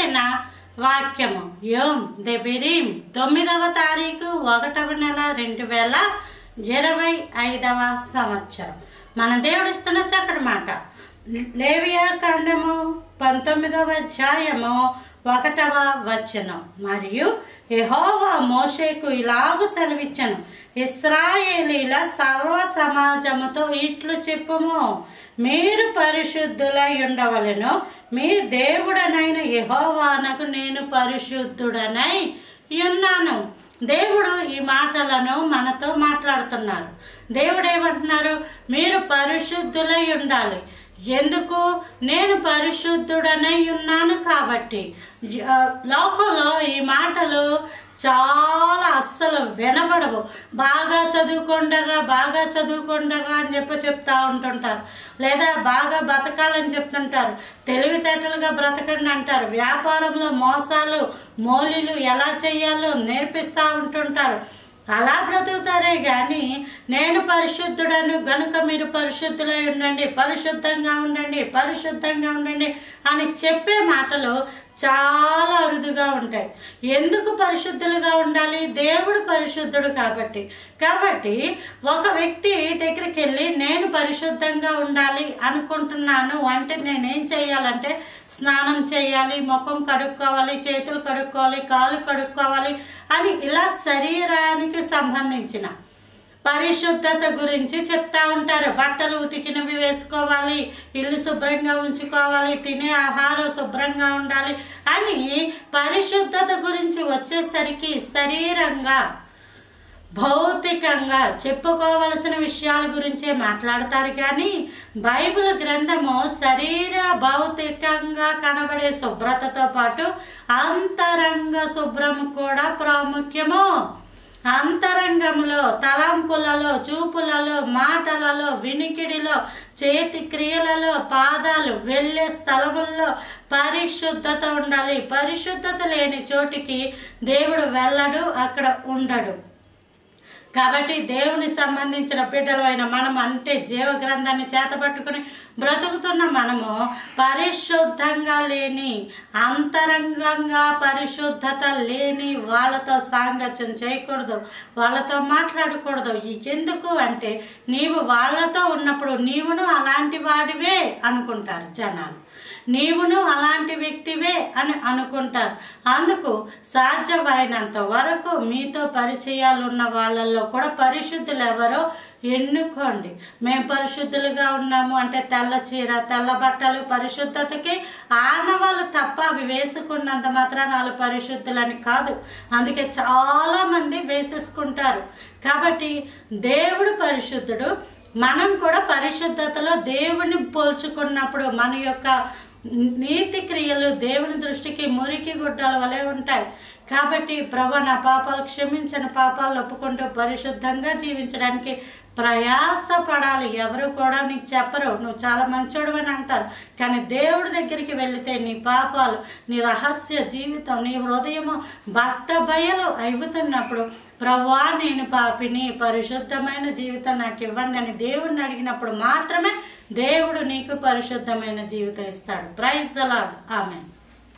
చదివిన వాక్యము యోమ్ దెబిరీం 9వ తారీఖు 1వ నెల 2025వ సంవత్సరం. మన దేవుడిస్తున్న చక్కటి మాట లేవియా కాండము 19వ అధ్యాయము 1వ వచనం. మరియు యెహోవా మోషేకు ఇలాగు సెలవిచ్చెను, ఇశ్రాయేలీల సర్వ సమాజముతో ఇట్లు చెప్పుము, మీరు పరిశుద్ధులై ఉండవలెను, మీ దేవుడనైన యెహోవానకు నేను పరిశుద్ధుడనై ఉన్నాను. దేవుడు ఈ మాటలను మనతో మాట్లాడుతున్నారు. దేవుడు ఏమంటున్నారు? మీరు పరిశుద్ధులై ఉండాలి. ఎందుకు? నేను పరిశుద్ధుడనై ఉన్నాను కాబట్టి. లోకంలో ఈ మాటలు చాలా అస్సలు వినబడవు. బాగా చదువుకుంటారా అని చెప్తా ఉంటుంటారు, లేదా బాగా బతకాలని చెప్తుంటారు, తెలివితేటలుగా బ్రతకండి అంటారు, వ్యాపారంలో మోసాలు మోలీలు ఎలా చేయాలో నేర్పిస్తూ ఉంటుంటారు. అలా బ్రతుకుతారే కానీ నేను పరిశుద్ధుడను గనుక మీరు పరిశుద్ధులై ఉండండి, పరిశుద్ధంగా ఉండండి అని చెప్పే మాటలు చాలా అరుదుగా ఉంటాయి. ఎందుకు పరిశుద్ధులుగా ఉండాలి? దేవుడు పరిశుద్ధుడు కాబట్టి ఒక వ్యక్తి దగ్గరికి వెళ్ళి నేను పరిశుద్ధంగా ఉండాలి అనుకుంటున్నాను అంటే నేనేం చేయాలంటే స్నానం చేయాలి, ముఖం కడుక్కోవాలి, చేతులు కడుక్కోవాలి, కాళ్ళు కడుక్కోవాలి అని ఇలా శరీరానికి సంబంధించిన పరిశుద్ధత గురించి చెప్తా ఉంటారు. బట్టలు ఉతికినవి వేసుకోవాలి, ఇల్లు శుభ్రంగా ఉంచుకోవాలి, తినే ఆహారం శుభ్రంగా ఉండాలి అని పరిశుద్ధత గురించి వచ్చేసరికి శరీరంగా భౌతికంగా చెప్పుకోవలసిన విషయాల గురించే మాట్లాడతారు. కానీ బైబిల్ గ్రంథము శరీర భౌతికంగా కనబడే శుభ్రతతో పాటు అంతరంగ శుభ్రము కూడా ప్రాముఖ్యము. అంతరంగంలో, తలంపులలో, చూపులలో, మాటలలో, వినికిడిలో, చేతి క్రియలలో, పాదాలు వెళ్ళే స్థలముల్లో పరిశుద్ధత ఉండాలి. పరిశుద్ధత లేని చోటికి దేవుడు వెళ్ళడు, అక్కడ ఉండడు. కాబట్టి దేవుని సంబంధించిన బిడ్డలైన మనం అంటే జీవ గ్రంథాన్ని చేతపట్టుకుని బ్రతుకుతున్న మనము పరిశుద్ధంగా లేని, అంతరంగంగా పరిశుద్ధత లేని వాళ్ళతో సాంగత్యం చేయకూడదు, వాళ్ళతో మాట్లాడకూడదు. ఎందుకు అంటే నీవు వాళ్ళతో ఉన్నప్పుడు నీవును అలాంటి వాడివే అనుకుంటారు జనాలు, నీవును అలాంటి వ్యక్తివే అని అనుకుంటారు. అందుకు సాధ్యమైనంత వరకు మీతో పరిచయాలు ఉన్న వాళ్ళల్లో కూడా పరిశుద్ధులు ఎవరో ఎన్నుకోండి. మేము పరిశుద్ధులుగా ఉన్నాము అంటే తెల్ల చీర, తెల్ల బట్టలు పరిశుద్ధతకి ఆనవాళ్ళు తప్ప అవి వేసుకున్నంత మాత్రాన వాళ్ళు పరిశుద్ధులని కాదు. అందుకే చాలామంది వేసేసుకుంటారు. కాబట్టి దేవుడు పరిశుద్ధుడు. మనం కూడా పరిశుద్ధతలో దేవుని పోల్చుకున్నప్పుడు మన యొక్క నీతి క్రియలు దేవుని దృష్టికి మురికి గుడ్డల వలె ఉంటాయి. కాబట్టి ప్రభువా నా పాపాలు క్షమించని పాపాలను ఒప్పుకుంటూ పరిశుద్ధంగా జీవించడానికి ప్రయాసపడాలి. ఎవరు కూడా నీకు చెప్పరు నువ్వు చాలా మంచోడు అని అంటారు. కానీ దేవుడి దగ్గరికి వెళితే నీ పాపాలు, నీ రహస్య జీవితం, నీ హృదయము బట్టబయలు అయిపోతున్నప్పుడు ప్రభువా నేను పాపిని, పరిశుద్ధమైన జీవితం నాకు ఇవ్వండి అని దేవుడిని అడిగినప్పుడు మాత్రమే దేవుడు నీకు పరిశుద్ధమైన జీవితం ఇస్తాడు. Praise the Lord. ఆమేన్.